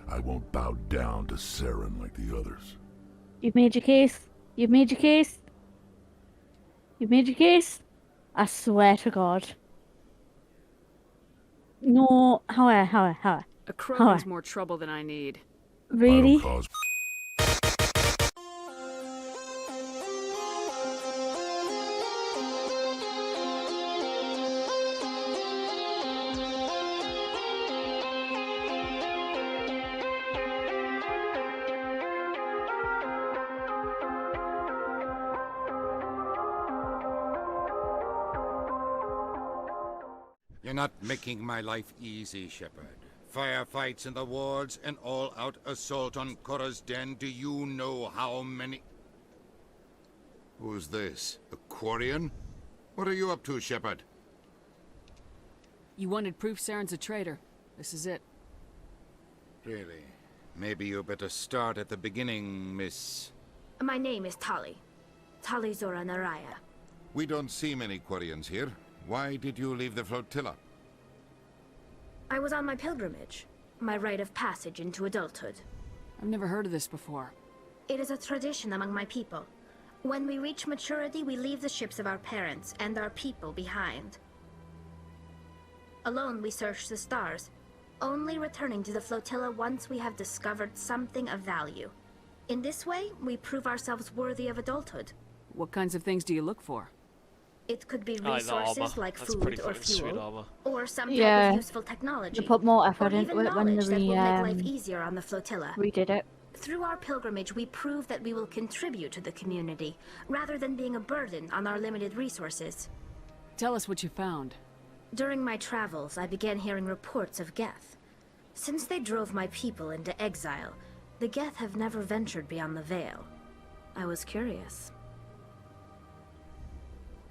I won't bow down to Saren like the others. You've made your case. You've made your case. You've made your case. I swear to God. No, how? A Krogan's more trouble than I need. I don't Really? cause You're not making my life easy, Shepard. Firefights in the wards, an all-out assault on Korra's den. Do you know how many... Who's this? A Quarian? What are you up to, Shepard? You wanted proof Saren's a traitor. This is it. Really? Maybe you better start at the beginning, Miss... My name is Tali. Tali Zora Naraya. We don't see many Quarians here. Why did you leave the flotilla? I was on my pilgrimage. My rite of passage into adulthood. I've never heard of this before. It is a tradition among my people. When we reach maturity, we leave the ships of our parents and our people behind. Alone, we search the stars, only returning to the flotilla once we have discovered something of value. In this way, we prove ourselves worthy of adulthood. What kinds of things do you look for? It could be I like the armor. resources like That's food pretty or fucking sweet fuel, armor. or some type Yeah. of useful technology. They put more or effort into even it when knowledge that will make life they easier on the flotilla. redid it. Through our pilgrimage, we prove that we will contribute to the community, rather than being a burden on our limited resources. Tell us what you found. During my travels, I began hearing reports of Geth. Since they drove my people into exile, the Geth have never ventured beyond the Veil. I was curious.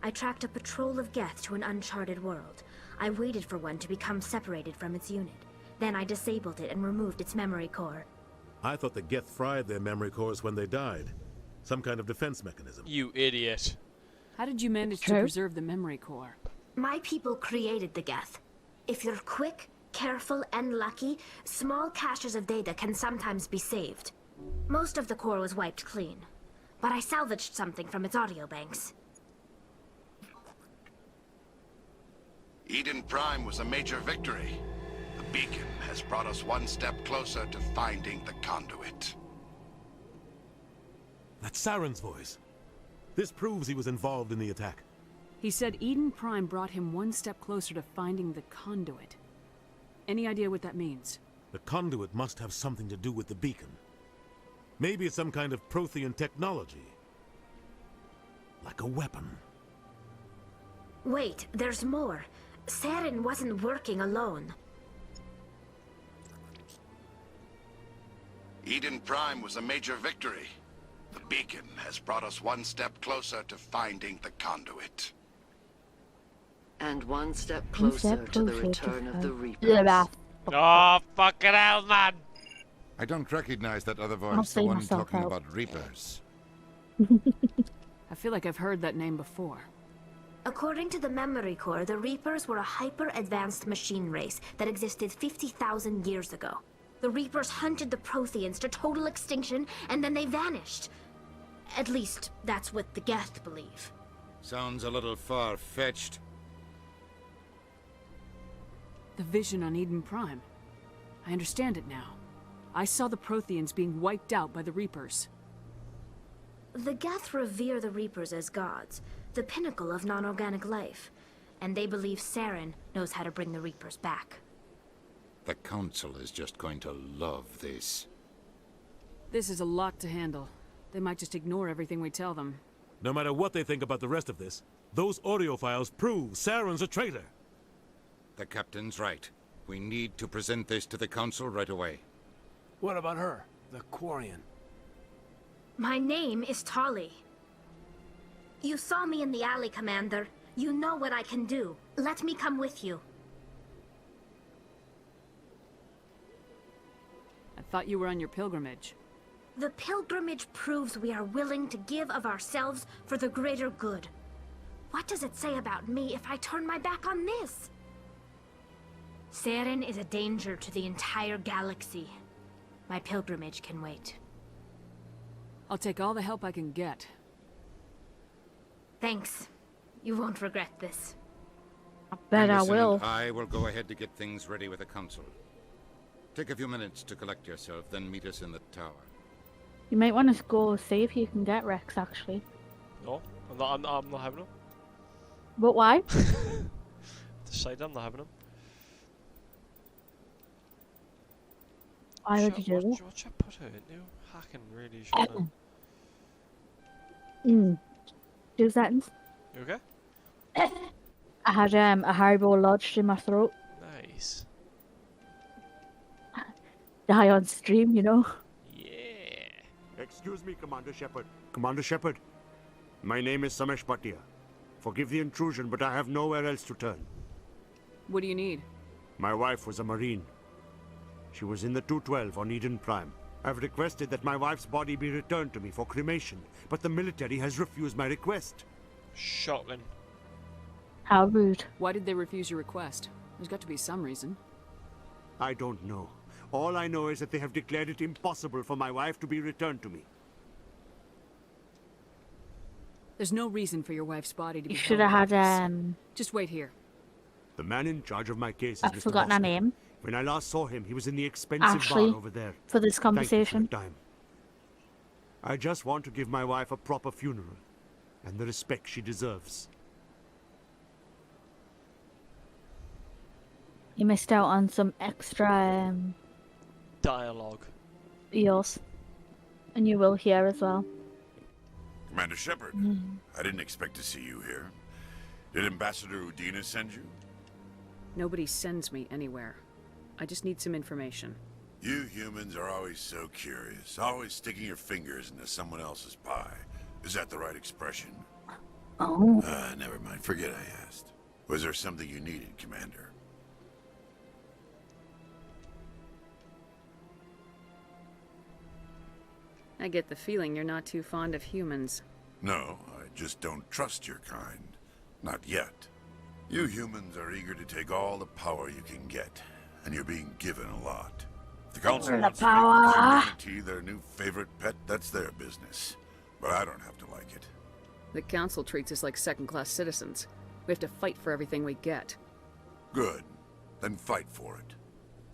I tracked a patrol of Geth to an uncharted world. I waited for one to become separated from its unit. Then I disabled it and removed its memory core. I thought the Geth fried their memory cores when they died. Some kind of defense mechanism. You idiot. How did you manage to True. preserve the memory core? My people created the Geth. If you're quick, careful, and lucky, small caches of data can sometimes be saved. Most of the core was wiped clean, but I salvaged something from its audio banks. Eden Prime was a major victory. The beacon has brought us one step closer to finding the conduit. That's Saren's voice. This proves he was involved in the attack. He said Eden Prime brought him one step closer to finding the conduit. Any idea what that means? The conduit must have something to do with the beacon. Maybe it's some kind of Prothean technology. Like a weapon. Wait, there's more. Saren wasn't working alone. Eden Prime was a major victory. The beacon has brought us one step closer to finding the conduit. And one step closer to the return of the Reapers. Yeah, Oh, fucking hell, man. I don't recognize that other I'll voice, the see one myself talking out. about Reapers. I feel like I've heard that name before. According to the memory core, the Reapers were a hyper-advanced machine race that existed 50,000 years ago. The Reapers hunted the Protheans to total extinction, and then they vanished. At least, that's what the Geth believe. Sounds a little far-fetched. The vision on Eden Prime. I understand it now. I saw the Protheans being wiped out by the Reapers. The Geth revere the Reapers as gods, the pinnacle of non-organic life, and they believe Saren knows how to bring the Reapers back. The Council is just going to love this. This is a lot to handle. They might just ignore everything we tell them. No matter what they think about the rest of this, those audio files prove Saren's a traitor. The Captain's right. We need to present this to the Council right away. What about her, the Quarian? My name is Tali. You saw me in the alley, Commander. You know what I can do. Let me come with you. I thought you were on your pilgrimage. The pilgrimage proves we are willing to give of ourselves for the greater good. What does it say about me if I turn my back on this? Saren is a danger to the entire galaxy. My pilgrimage can wait. I'll take all the help I can get. Thanks. You won't regret this. I bet I Anderson will. and I will go ahead to get things ready with the council. Take a few minutes to collect yourself, then meet us in the tower. You might want to go see if you can get Rex, actually. No, I'm not having him. But why? Decided I'm not having him. Why would you do that? What should I put her into? Hacking really should. Mm. 2 seconds. You okay? I had a Haribo lodged in my throat. Nice. Die on stream, you know. Yeah. Excuse me, Commander Shepard. Commander Shepard, my name is Samesh Bhatia. Forgive the intrusion, but I have nowhere else to turn. What do you need? My wife was a Marine. She was in the 212 on Eden Prime. I've requested that my wife's body be returned to me for cremation, but the military has refused my request. Shocking. How rude. Why did they refuse your request? There's got to be some reason. I don't know. All I know is that they have declared it impossible for my wife to be returned to me. There's no reason for your wife's body to be You should have held had like this. Just wait here. The man in charge of my case is I've Mr. forgotten her Boston. name. When I last saw him, he was in the expensive Ashley, bar over there. for this Thank you conversation. for your time. I just want to give my wife a proper funeral and the respect she deserves. You missed out on some extra Dialogue. eels. And you will hear as well. Commander Shepard, I didn't expect to see you here. Did Ambassador Udina send you? Nobody sends me anywhere. I just need some information. You humans are always so curious, always sticking your fingers into someone else's pie. Is that the right expression? Oh. Never mind. Forget I asked. Was there something you needed, Commander? I get the feeling you're not too fond of humans. No, I just don't trust your kind. Not yet. You humans are eager to take all the power you can get, and you're being given a lot. If the Council wants to make humanity their new favorite pet, that's their business. But I don't have to like it. The Council treats us like second-class citizens. We have to fight for everything we get. Good. Then fight for it.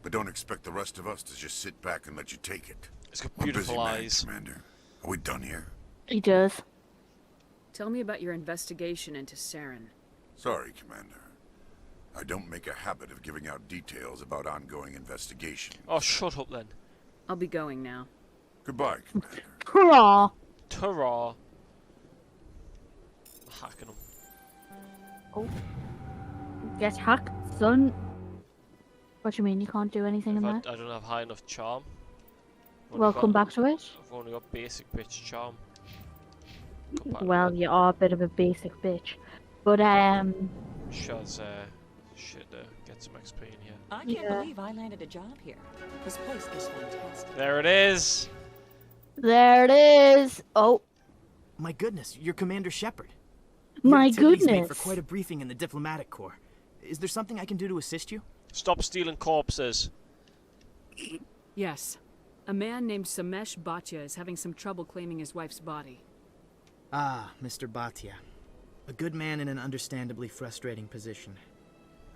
But don't expect the rest of us to just sit back and let you take it. It's got I'm busy beautiful man, eyes. Commander. Are we done here? He does. Tell me about your investigation into Saren. Sorry, Commander. I don't make a habit of giving out details about ongoing investigations. Oh, shut up then. I'll be going now. Goodbye, Commander. Hurrah! Ta-ra. Hacking him. Oh. Get hacked, son. What do you mean you can't do anything in I there? don't have high enough charm. Well, come back to it. I've only got basic bitch charm. Come back Well, to it. you are a bit of a basic bitch. But, Shaz, shit, get some XP in here. I can't believe I landed a job here. This place is fantastic. There it is! there it is! Oh, My goodness, you're Commander Shepard. my Your activities make goodness! for quite a briefing in the diplomatic corps. Is there something I can do to assist you? Stop stealing corpses. Yes. A man named Samesh Bhatia is having some trouble claiming his wife's body. Ah, Mr. Bhatia. A good man in an understandably frustrating position.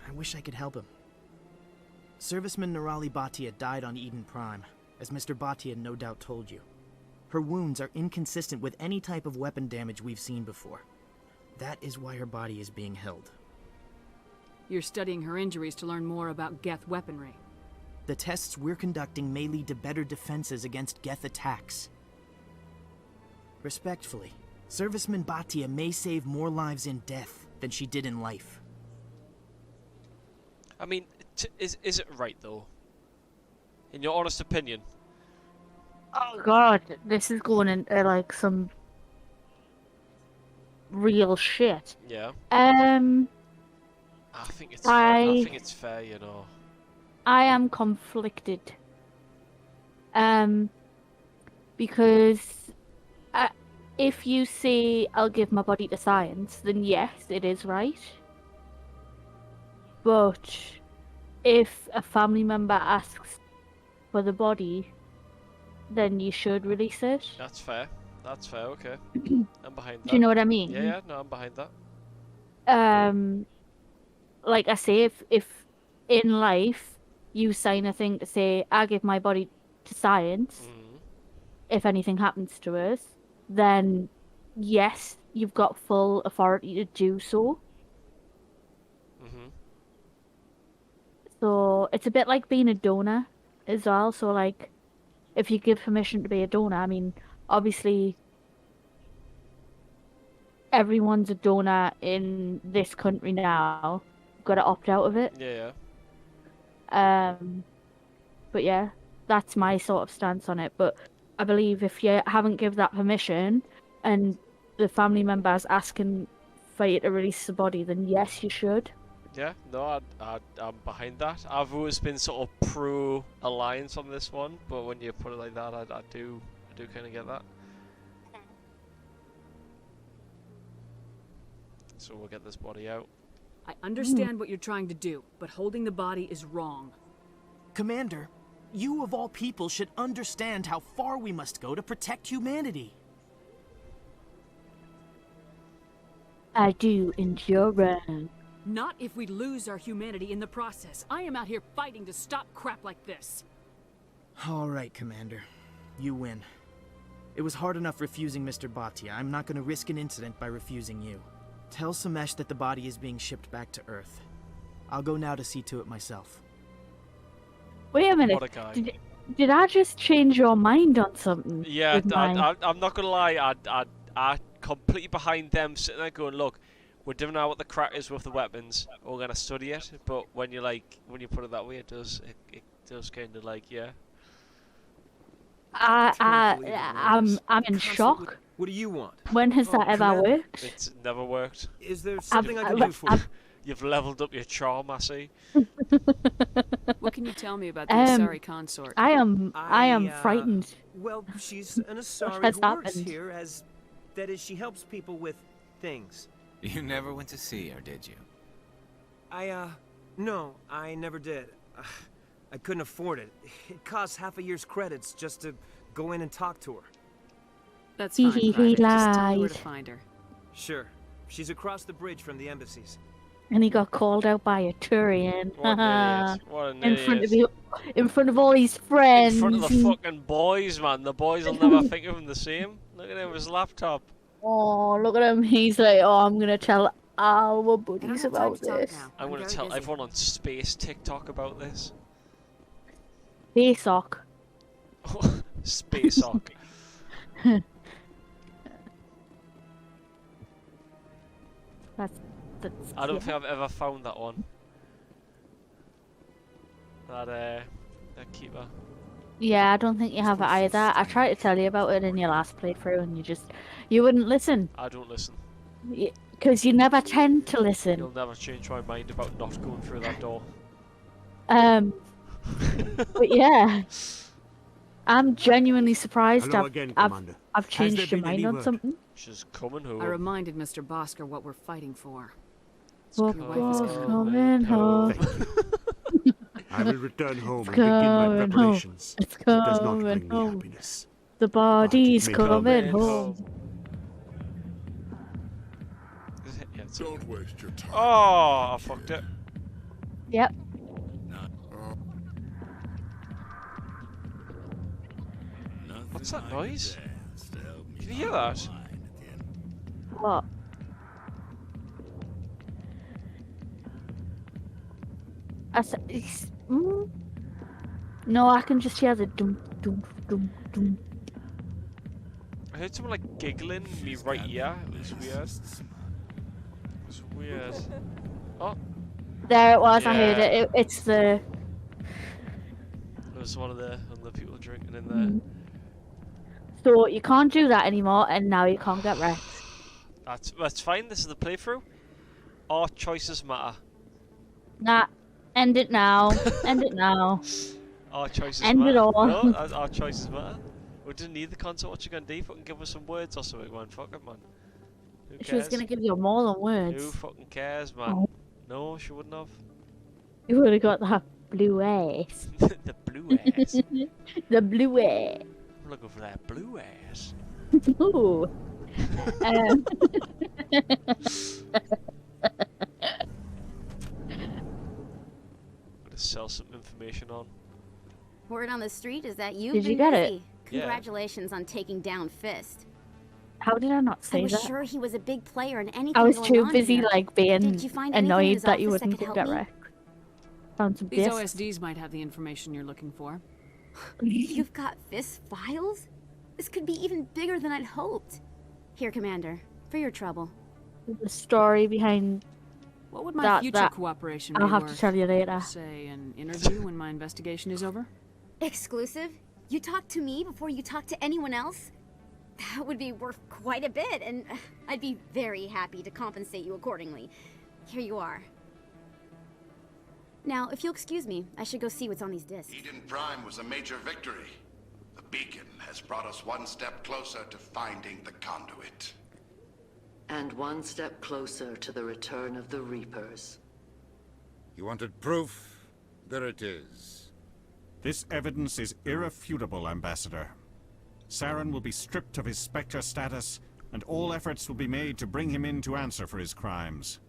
I wish I could help him. Serviceman Nirali Bhatia died on Eden Prime, as Mr. Bhatia no doubt told you. Her wounds are inconsistent with any type of weapon damage we've seen before. That is why her body is being held. You're studying her injuries to learn more about Geth weaponry. The tests we're conducting may lead to better defenses against Geth attacks. Respectfully, Serviceman Bhatia may save more lives in death than she did in life. I mean, is it right though? In your honest opinion? Oh god, this is going into like some real shit. Yeah. I think it's fair. I think it's fair, you know. I am conflicted. Because if you say I'll give my body to science, then yes, it is right. But if a family member asks for the body, then you should release it. That's fair. That's fair. Okay. I'm behind that. Do you know what I mean? Yeah. No, I'm behind that. Like I say, if in life you sign a thing to say, I give my body to science, if anything happens to us, then yes, you've got full authority to do so. So it's a bit like being a donor as well. So like, if you give permission to be a donor, I mean, obviously everyone's a donor in this country now. Got to opt out of it. Yeah. But yeah, that's my sort of stance on it. But I believe if you haven't give that permission and the family member's asking for you to release the body, then yes, you should. Yeah, no, I'm behind that. I've always been sort of pro-alliance on this one, but when you put it like that, I do kind of get that. So we'll get this body out. I understand what you're trying to do, but holding the body is wrong. Commander, you of all people should understand how far we must go to protect humanity. I do, and you're wrong. Not if we lose our humanity in the process. I am out here fighting to stop crap like this. All right, Commander. You win. It was hard enough refusing Mr. Bhatia. I'm not going to risk an incident by refusing you. Tell Samesh that the body is being shipped back to Earth. I'll go now to see to it myself. Wait a minute. What a guy. Did I just change your mind on something? Yeah, I'm not gonna lie. I completely behind them sitting there going, look, we're doing out what the crack is with the weapons. We're gonna study it. But when you put it that way, it does kind of like, yeah. I'm in shock. What do you want? When has that ever worked? It's never worked. Is there something I can do for you? You've leveled up your charm, I see. What can you tell me about the Asari consort? I am frightened. Well, she's an Asari has who works happened? here as... That is, she helps people with things. You never went to see her, did you? No, I never did. I couldn't afford it. It costs half a year's credits just to go in and talk to her. That's fine, He Private. Just tell me where lied. to find her. Sure. She's across the bridge from the embassies. And he got called out by a Turian. What an idiot. What an idiot. In front of all his friends. In front of the fucking boys, man. The boys will never think of him the same. Look at him with his laptop. Oh, look at him. He's like, oh, I'm going to tell all my buddies about this. I'm going to tell everyone on Space TikTok about this. Spaceock. Spaceock. That's I don't think I've ever found that one. That keeper. Yeah, I don't think you have it either. I tried to tell you about it in your last playthrough and you wouldn't listen. I don't listen. Because you never tend to listen. You'll never change my mind about not going through that door. But yeah. I'm genuinely surprised Hello again, Commander. I've changed your mind on something. She's coming home. I reminded Mr. Bosker what we're fighting for. Your wife is coming home. I will return home and begin my preparations. It's It does not coming bring me home. happiness. The body's may coming come. home. Don't waste your time. Oh, I fucked it. Yep. What's that noise? Can you hear that? What? No, I can just hear the dum dum dum dum. I heard someone like giggling in me right here. It was weird. It's weird. Oh. There it was. Yeah. I heard it. It's the. It was one of the people drinking in there. So you can't do that anymore, and now you can't get wrecked. That's fine. This is the playthrough. Our choices matter. Nah, end it now. End it now. Our choices End matter. it all. No, our choices matter. We didn't need the console. What you gonna do? Fucking give us some words or something, man. Fuck it, man. Who cares? She was gonna give you more than Who words. fucking cares, man? Oh. No, she wouldn't have. You would have got that blue ass. The blue ass. The blue ass. I'm looking for that blue ass. Ooh. Um, Gotta sell some information on. Word on the street is that you've Did been you get busy. it? Yeah. Congratulations on taking down Fist. How did I not I say was that? sure he was a big player in anything I was going too on busy here. like Did being you find anything in annoyed his that you office that wouldn't could go help me? direct. Found some These gifts. OSDs might have the information you're looking for. You've got Fist files? This could be even bigger than I'd hoped. Here, Commander, for your trouble. The story behind What would my that, future cooperation I'll be have worth? to tell you later. Say, an interview when my investigation is over? Exclusive? You talk to me before you talk to anyone else? That would be worth quite a bit, and I'd be very happy to compensate you accordingly. Here you are. Now, if you'll excuse me, I should go see what's on these discs. Eden Prime was a major victory. The beacon has brought us one step closer to finding the conduit. And one step closer to the return of the Reapers. You wanted proof? There it is. This evidence is irrefutable, Ambassador. Saren will be stripped of his Spectre status, and all efforts will be made to bring him in to answer for his crimes.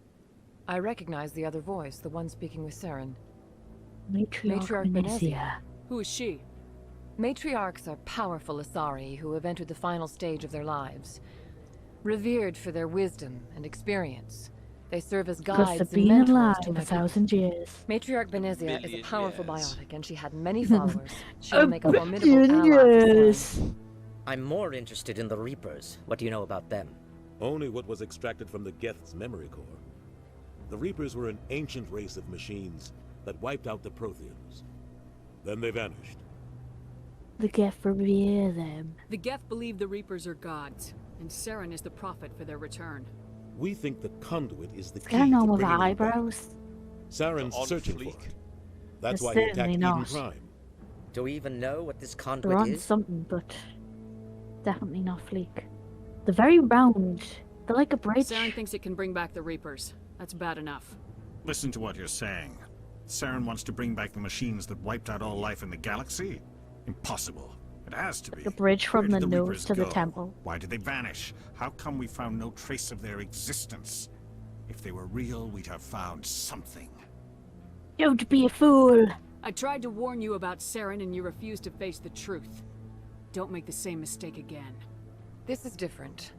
I recognize the other voice, the one speaking with Saren. Matriarch Benezia. Who is she? Matriarchs are powerful Asari who have entered the final stage of their lives. Revered for their wisdom and experience, they serve as Because guides they've and been mentors alive to a my 1,000 years. Matriarch Benezia is a Million powerful years. biotic, and she had many followers. She A will make a formidable billion ally for years. Saren. I'm more interested in the Reapers. What do you know about them? Only what was extracted from the Geth's memory core. The Reapers were an ancient race of machines that wiped out the Protheans. Then they vanished. The Geth revere them. The Geth believe the Reapers are gods, and Saren is the prophet for their return. We think the conduit is the key Going to on with bringing the them back. eyebrows. Saren's On searching fleek. for it. That's They're why he attacked certainly Eden not. Prime. Do we even know what this They're conduit on is? something, but definitely not fleek. They're very round. They're like a bridge. Saren thinks it can bring back the Reapers. That's bad enough. Listen to what you're saying. Saren wants to bring back the machines that wiped out all life in the galaxy? Impossible. It has to be. The bridge from Where the did the nose Reapers to the go? temple. Why did they vanish? How come we found no trace of their existence? If they were real, we'd have found something. Don't be a fool. I tried to warn you about Saren and you refused to face the truth. Don't make the same mistake again. This is different.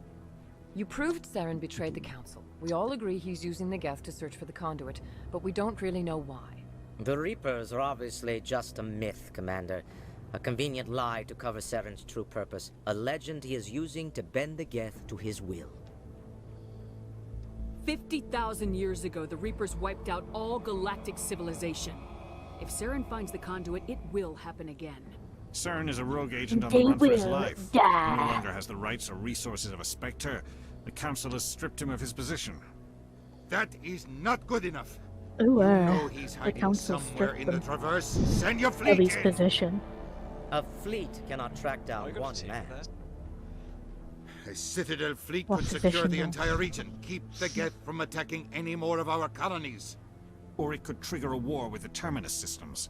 You proved Saren betrayed the Council. We all agree he's using the Geth to search for the conduit, but we don't really know why. The Reapers are obviously just a myth, Commander. A convenient lie to cover Saren's true purpose. A legend he is using to bend the Geth to his will. 50,000 years ago, the Reapers wiped out all galactic civilization. If Saren finds the conduit, it will happen again. Saren is a rogue agent on They the run for his will life. die. He no longer has the rights or resources of a Spectre. The Council has stripped him of his position. That is not good enough. Ooh, You know he's the hiding council somewhere stripped in the them Traverse. Send your of fleet his in. position. A fleet cannot track down gotta one take man. that. A Citadel fleet What could secure position, the though? entire region. Keep the Geth from attacking any more of our colonies. Or it could trigger a war with the Terminus systems.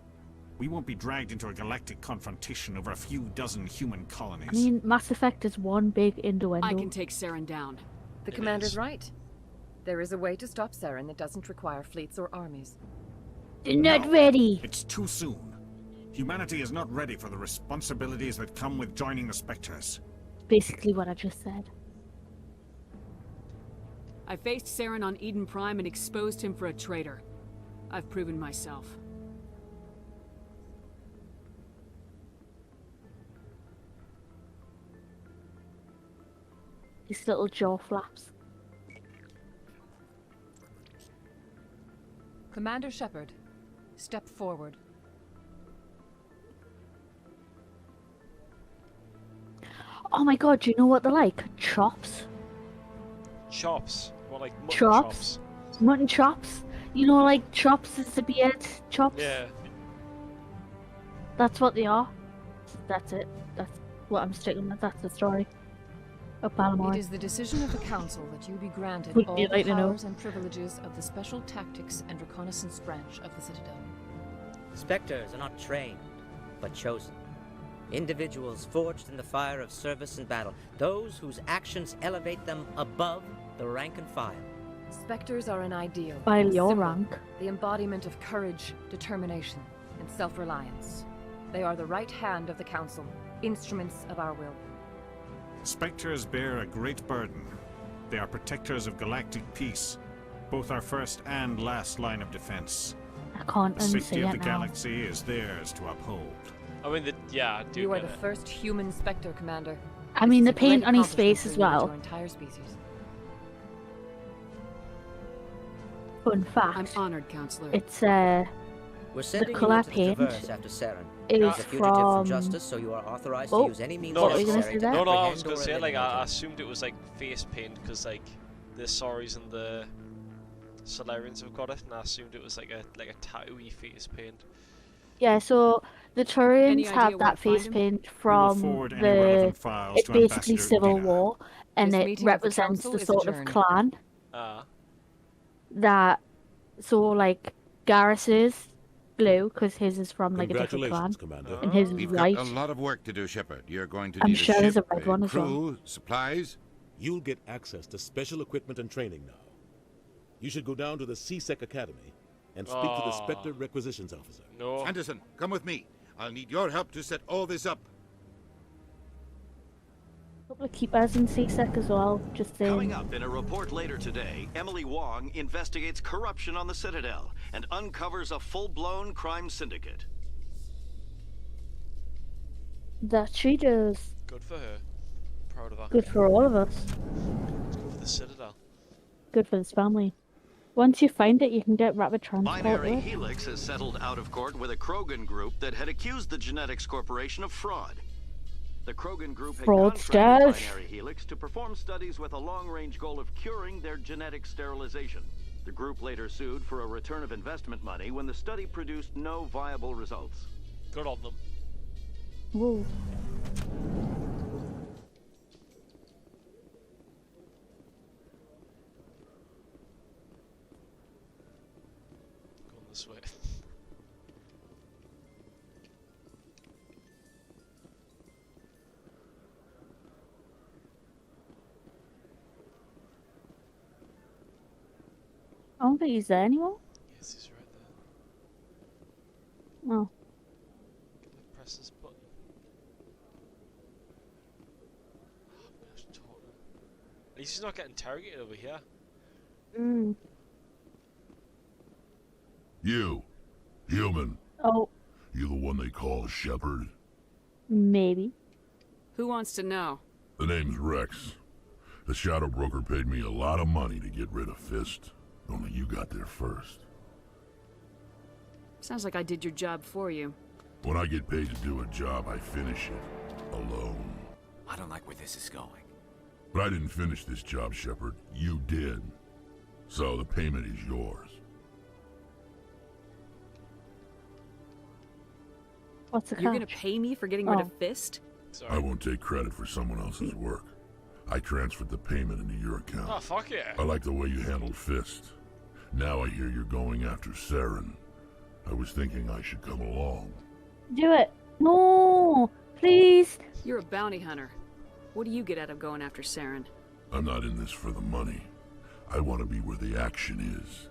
We won't be dragged into a galactic confrontation over a few dozen human colonies. I mean, Mass Effect is one big innuendo. I can take Saren down. The Commander's right. There is a way to stop Saren that doesn't require fleets or armies. They're not ready. It's too soon. Humanity is not ready for the responsibilities that come with joining the Spectres. Basically what I just said. I faced Saren on Eden Prime and exposed him for a traitor. I've proven myself. These little jaw flaps. Commander Shepard, step forward. Oh my god, do you know what they're like? Chops. Chops. What, like mutton Chops. Mutton chops. You know, like chops is the beard chops. Yeah. That's what they are. That's it. That's what I'm sticking with. That's the story of Palamore. It is the decision of the Council that you be granted Would all you the like to know? powers and privileges of the Special Tactics and Reconnaissance Branch of the Citadel. Spectres are not trained, but chosen. Individuals forged in the fire of service and battle. Those whose actions elevate them above the rank and file. Spectres are an ideal. By a your symbol, rank. The embodiment of courage, determination, and self-reliance. They are the right hand of the Council, instruments of our will. Spectres bear a great burden. They are protectors of galactic peace, both our first and last line of defense. I can't The safety unsee of it the now. galaxy is theirs to uphold. I mean, yeah, I do You are get the it. first human Spectre, Commander. I mean, This the is a great paint on his accomplishment face for as you and well. your entire species. Fun fact. I'm honored, Counselor. It's We're the sending you colour into the paint Traverse after Saren. is He's a fugitive from from. justice, so you are authorized Oh, to use any means No, what were you gonna necessary say to there? no, I was apprehend gonna or say, like, eliminate I him. assumed it was like face paint because like the Saurys and the Solarians have got it, and I assumed it was like a tattooy face paint. Yeah, so the Any Turians idea have where that to find face him? paint from forward any the. relevant files It's to basically Ambassador Civil Udina. War, and This it meeting of the represents council the is sort of adjourned. clan Ah, that. So like Garrus's blue because his is from like a different clan, Congratulations, Commander. and his is We've white. got a lot of work to do, Shepard. You're going to I'm need sure a there's ship, a red one as well. crew, supplies. You'll get access to special equipment and training now. You should go down to the CSEC Academy and speak to the Spectre Requisitions Officer. no. Anderson, come with me. I'll need your help to set all this up. A couple of keepers in CSEC as well. Just saying. Coming up in a report later today, Emily Wong investigates corruption on the Citadel and uncovers a full-blown crime syndicate. That she does. Good for her. Proud of her. Good for all of us. Good for the Citadel. Good for this family. Once you find it, you can get rapid transport. Binary with it. Helix has settled out of court with a Krogan group that had accused the Genetics Corporation of fraud. The Krogan group had contracted Fraudsters. Binary Helix to perform studies with a long-range goal of curing their genetic sterilization. The group later sued for a return of investment money when the study produced no viable results. Good on them. Whoa. Going this way. I don't think he's there anymore. Yes, he's right there. Oh. Can I press this button? Oh, gosh, talking. At least he's not getting interrogated over here. Mm. You, human. Oh, You the one they call Shepard? maybe. Who wants to know? The name's Rex. The Shadow Broker paid me a lot of money to get rid of Fist. Only you got there first. Sounds like I did your job for you. When I get paid to do a job, I finish it. Alone. I don't like where this is going. But I didn't finish this job, Shepard. You did. So the payment is yours. What's the You're catch? gonna pay me for getting rid of Oh. Fist? Sorry. I won't take credit for someone else's work. I transferred the payment into your account. Oh, fuck yeah. I like the way you handled Fist. Now I hear you're going after Saren. I was thinking I should come along. Do it. No, please. You're a bounty hunter. What do you get out of going after Saren? I'm not in this for the money. I want to be where the action is.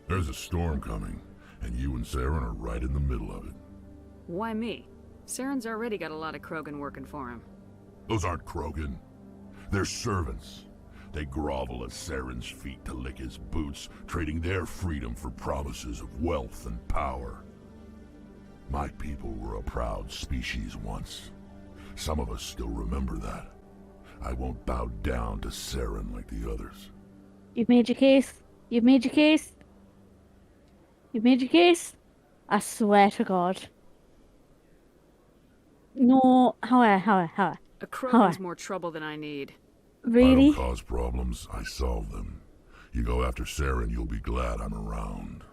There's a storm coming, and you and Saren are right in the middle of it. Why me? Saren's already got a lot of Krogan working for him. Those aren't Krogan. They're servants. They grovel at Saren's feet to lick his boots, trading their freedom for promises of wealth and power. My people were a proud species once. Some of us still remember that. I won't bow down to Saren like the others. You've made your case. You've made your case. You've made your case. I swear to God. No, how? A Krogan's more trouble than I need. Really? I don't cause problems, I solve them. You go after Saren, you'll be glad I'm around.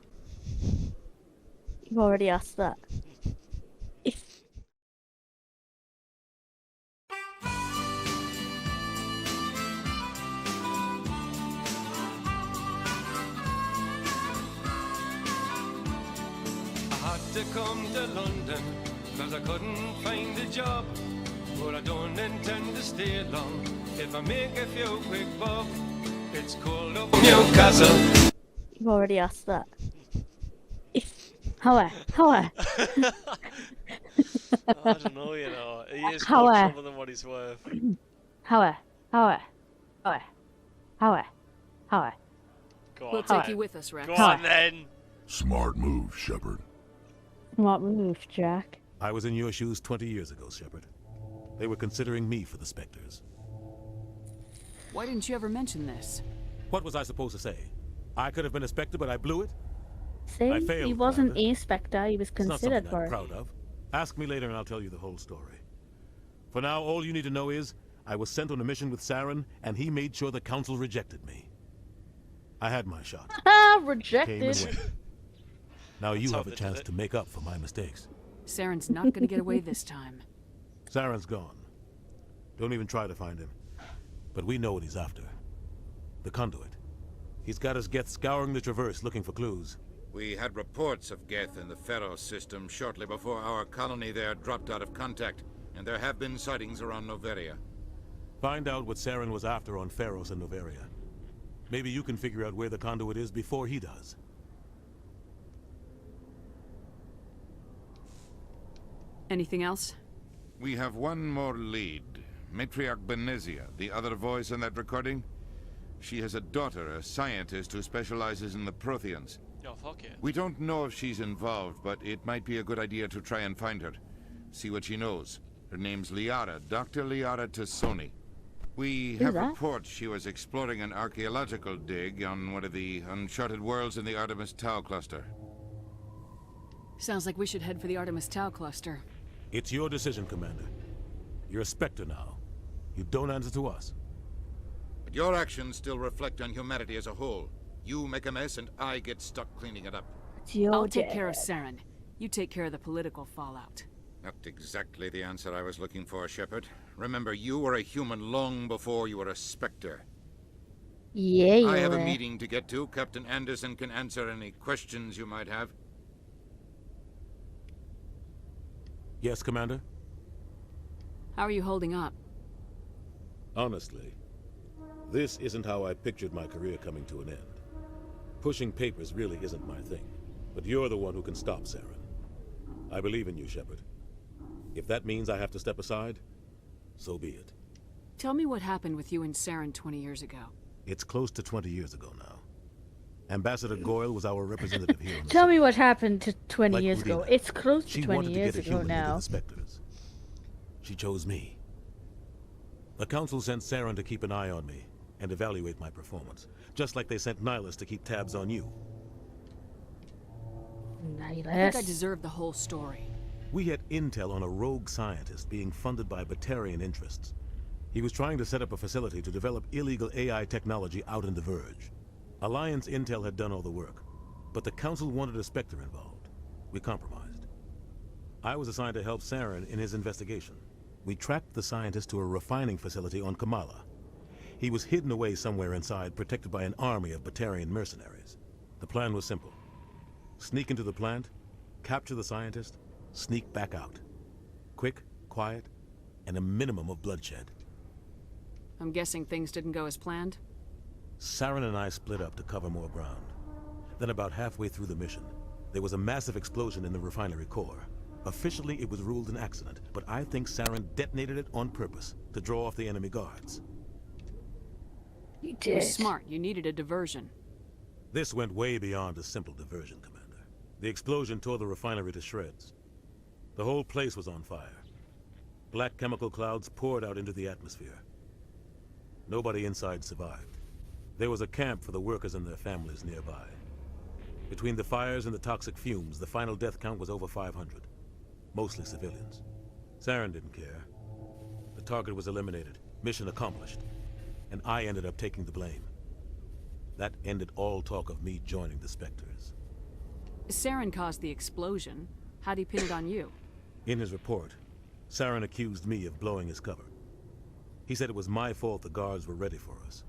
You've already asked that. I had to come to London 'cause I couldn't find a job. But I don't intend to stay long. If I make a few quick buck, it's cold up Newcastle. You've already asked that. How? I don't know, you know. He is How? more trouble than what he's worth. How? Go We'll on. take you with us, Rex. Go on then. Smart move, Shepard. Smart move, Jack. I was in your shoes 20 years ago, Shepard. They were considering me for the Spectres. Why didn't you ever mention this? What was I supposed to say? I could have been a Spectre, but I blew it? See, I failed, he wasn't Commander. a Spectre, he was It's not considered something for I'm it. proud of. Ask me later and I'll tell you the whole story. For now, all you need to know is, I was sent on a mission with Saren, and he made sure the Council rejected me. I had my shot. Ah, Came rejected. and went. Now you how have a they did chance it. to make up for my mistakes. Saren's not gonna get away this time. Saren's gone. Don't even try to find him. But we know what he's after. The conduit. He's got his Geth scouring the Traverse looking for clues. We had reports of Geth in the Pharaoh system shortly before our colony there dropped out of contact, and there have been sightings around Noveria. Find out what Saren was after on Pharos and Noveria. Maybe you can figure out where the conduit is before he does. Anything else? We have one more lead. Matriarch Benezia, the other voice in that recording. She has a daughter, a scientist who specializes in the Protheans. Oh, fuck yeah. We don't know if she's involved, but it might be a good idea to try and find her. See what she knows. Her name's Liara, Dr. Liara Tassoni. We have that? reports she was exploring an archaeological dig on one of the uncharted worlds in the Artemis Tau cluster. Sounds like we should head for the Artemis Tau cluster. It's your decision, Commander. You're a Spectre now. You don't answer to us. But your actions still reflect on humanity as a whole. You make a mess and I get stuck cleaning it up. It's your I'll take care of dad. Saren. You take care of the political fallout. Not exactly the answer I was looking for, Shepard. Remember, you were a human long before you were a Spectre. Yeah, you I have were. a meeting to get to. Captain Anderson can answer any questions you might have. Yes, Commander? How are you holding up? Honestly, this isn't how I pictured my career coming to an end. Pushing papers really isn't my thing. But you're the one who can stop Saren. I believe in you, Shepard. If that means I have to step aside, so be it. Tell me what happened with you and Saren 20 years ago. It's close to 20 years ago now. Ambassador Goyle was our representative here on the Tell me what happened to 20 Like years ago. Udina. It's close to She 20 wanted to years get a ago human into now. the Spectres. She chose me. The Council sent Saren to keep an eye on me and evaluate my performance, just like they sent Nihilus to keep tabs on you. I think I deserve the whole story. We had intel on a rogue scientist being funded by Batarian interests. He was trying to set up a facility to develop illegal AI technology out in the Verge. Alliance intel had done all the work, but the Council wanted a Spectre involved. We compromised. I was assigned to help Saren in his investigation. We tracked the scientist to a refining facility on Kamala. He was hidden away somewhere inside, protected by an army of Batarian mercenaries. The plan was simple. Sneak into the plant, capture the scientist, sneak back out. Quick, quiet, and a minimum of bloodshed. I'm guessing things didn't go as planned? Saren and I split up to cover more ground. Then about halfway through the mission, there was a massive explosion in the refinery core. Officially, it was ruled an accident, but I think Saren detonated it on purpose to draw off the enemy guards. You It was smart. You needed a diversion. This went way beyond a simple diversion, Commander. The explosion tore the refinery to shreds. The whole place was on fire. Black chemical clouds poured out into the atmosphere. Nobody inside survived. There was a camp for the workers and their families nearby. Between the fires and the toxic fumes, the final death count was over 500. Mostly civilians. Saren didn't care. The target was eliminated, mission accomplished, and I ended up taking the blame. That ended all talk of me joining the Spectres. Saren caused the explosion. How'd he pin it on you? In his report, Saren accused me of blowing his cover. He said it was my fault the guards were ready for us.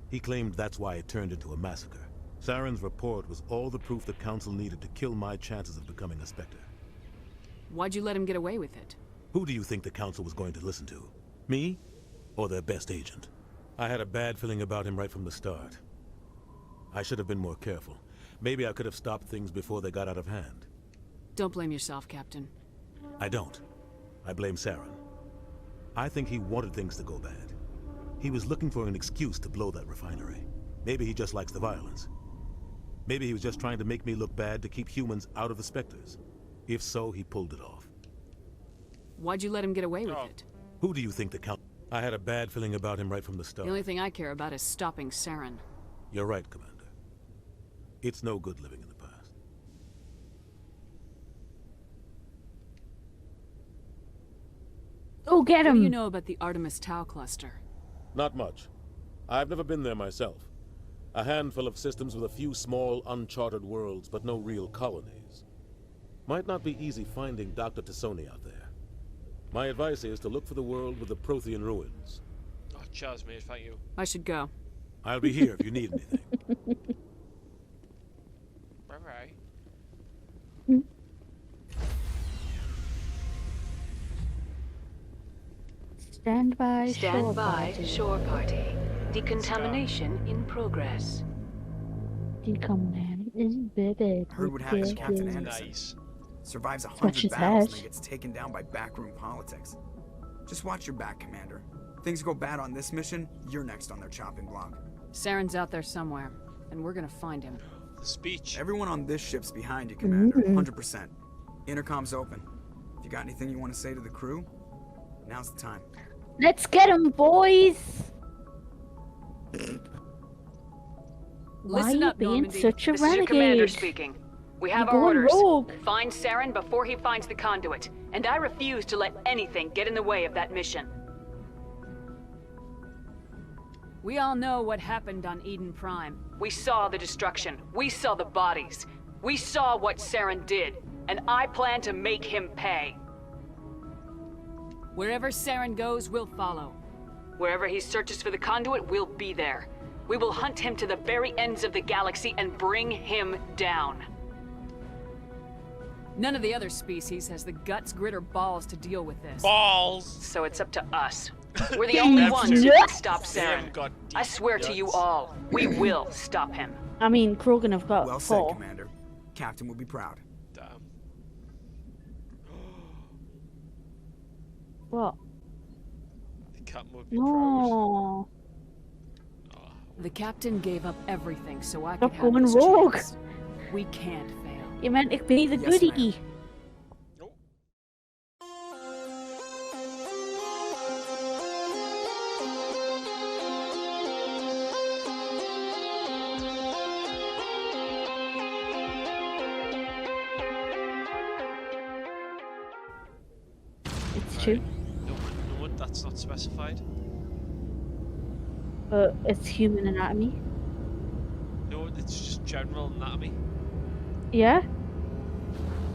He claimed that's why it turned into a massacre. Saren's report was all the proof the Council needed to kill my chances of becoming a Spectre. Why'd you let him get away with it? Who do you think the Council was going to listen to? Me? Or their best agent? I had a bad feeling about him right from the start. I should have been more careful. Maybe I could have stopped things before they got out of hand. Don't blame yourself, Captain. I don't. I blame Saren. I think he wanted things to go bad. He was looking for an excuse to blow that refinery. Maybe he just likes the violence. Maybe he was just trying to make me look bad to keep humans out of the Spectres. If so, he pulled it off. Why'd you let him get away with it? Who do you think the Count... I had a bad feeling about him right from the start. The only thing I care about is stopping Saren. You're right, Commander. It's no good living in the past. Oh, get him! What do you know about the Artemis Tau cluster? Not much. I've never been there myself. A handful of systems with a few small, uncharted worlds, but no real colonies. Might not be easy finding Dr. Tassoni out there. My advice is to look for the world with the Prothean ruins. Oh, cheers, mate. Thank you. I should go. I'll be here if you need anything. Bye-bye. Stand by. Stand by. Shore party. Decontamination in progress. Decontamination. Baby. Heard what happened to Captain Anderson. Nice. Survives Touch 100 his battles and head. then gets taken down by backroom politics. Just watch your back, Commander. Things go bad on this mission, you're next on their chopping block. Saren's out there somewhere, and we're gonna find him. The speech. Everyone on this ship's behind you, Commander. 100%. Intercom's open. If you got anything you want to say to the crew, now's the time. Let's get him, boys! Why are you being such a This is your commander renegade? speaking. We have You're our going orders. rogue. Find Saren before he finds the conduit, and I refuse to let anything get in the way of that mission. We all know what happened on Eden Prime. We saw the destruction. We saw the bodies. We saw what Saren did, and I plan to make him pay. Wherever Saren goes, we'll follow. Wherever he searches for the conduit, we'll be there. We will hunt him to the very ends of the galaxy and bring him down. None of the other species has the guts, grit, or balls to deal with this. Balls! So it's up to us. We're the only ones who can stop Saren. got I swear to you all, we will stop him. I mean, Krogan have got Well said, 4. Commander. Captain will be proud. Damn. What? The captain would be No. The captain gave up everything so I Stop could have going this rogue. chance. We can't fail. You meant to be the Yes, goodie. It's 2. No, that's not specified. But it's human anatomy. No, it's just general anatomy. Yeah?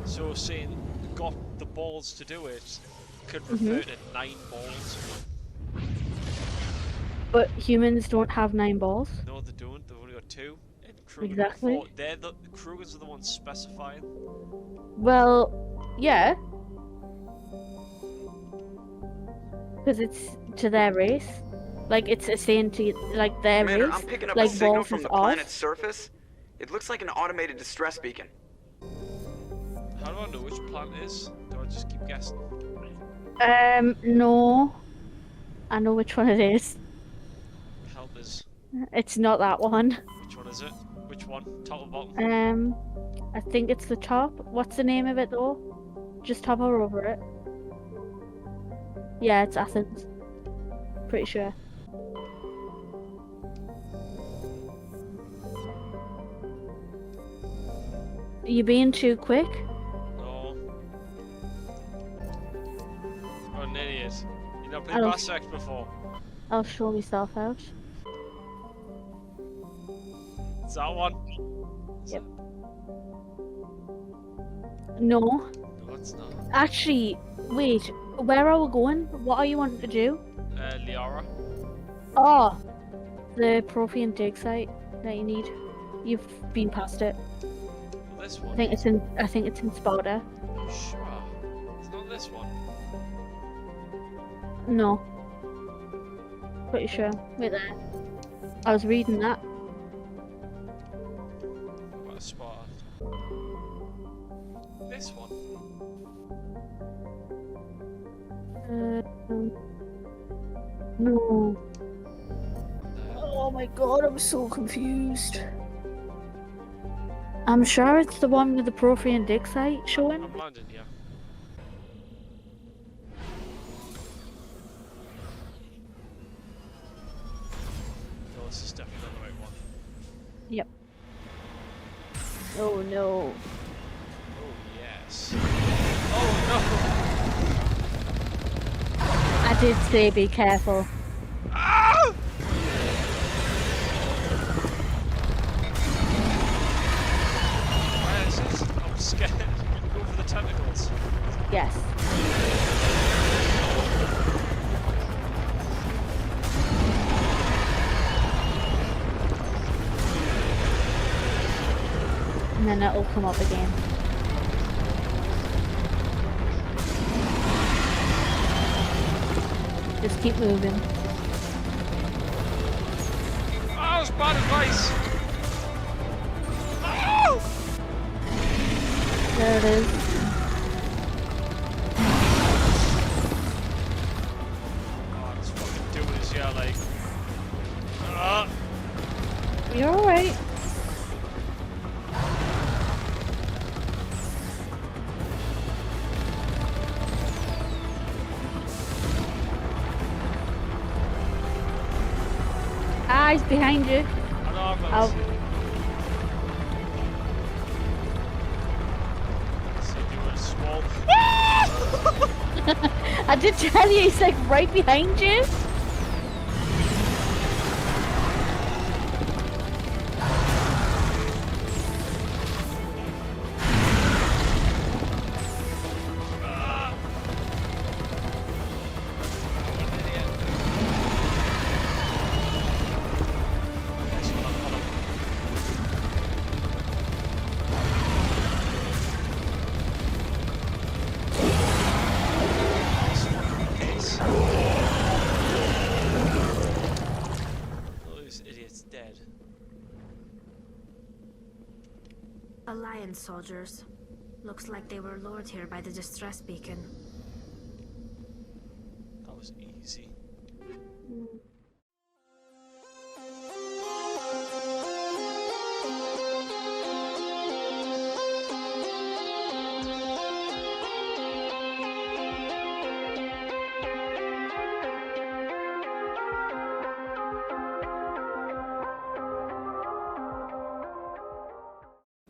So saying got the balls to do it could refer to 9 balls. But humans don't have 9 balls. No, they don't. They've only got 2. And Krogan Exactly. have 4. They're the Krogans are the ones specifying. Well, yeah. Because it's to their race. Like, it's saying to, like, their Commander, race. I'm picking up like, a signal balls from is the off. planet's surface. It looks like an automated distress beacon. How do I know which planet it is? Do I just keep guessing? No. I know which one it is. Help us. It's not that one. Which one is it? Which one? Top or bottom? I think it's the top. What's the name of it though? Just hover over it. Yeah, it's Athens. Pretty sure. Are you being too quick? No. You're an idiot. You've not I played don't- Mass Effect before. I'll show myself out. Is that one? Yep. No. No, it's not. Actually, wait. Where are we going? What are you wanting to do? Liara. Oh, the Prothean dig site that you need. You've been past it. This one. I think it's in Sparta. Sure. No. Pretty sure. Wait there. I was reading that. What a spot. This one. No. Oh my god, I'm so confused. I'm sure it's the one with the Prothean dig site showing. I'm landing, yeah. No, this is definitely not the right one. Yep. Oh no. Oh yes. Oh I did say be careful. no! Ah! I'm scared. Go for the tentacles. Yes. And then it'll come up again. Just keep moving. Oh, it's bad advice. Oh! There it is. Oh, it's fucking doing this, yeah, like. You're alright. Ah, he's behind you. I know, I'm not Oh. See if you were small. I did tell you, he's like right behind you. Alliance soldiers. Looks like they were lured here by the distress beacon. That was easy.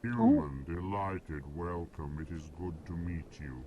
Human, delighted, welcome. It is good to meet you.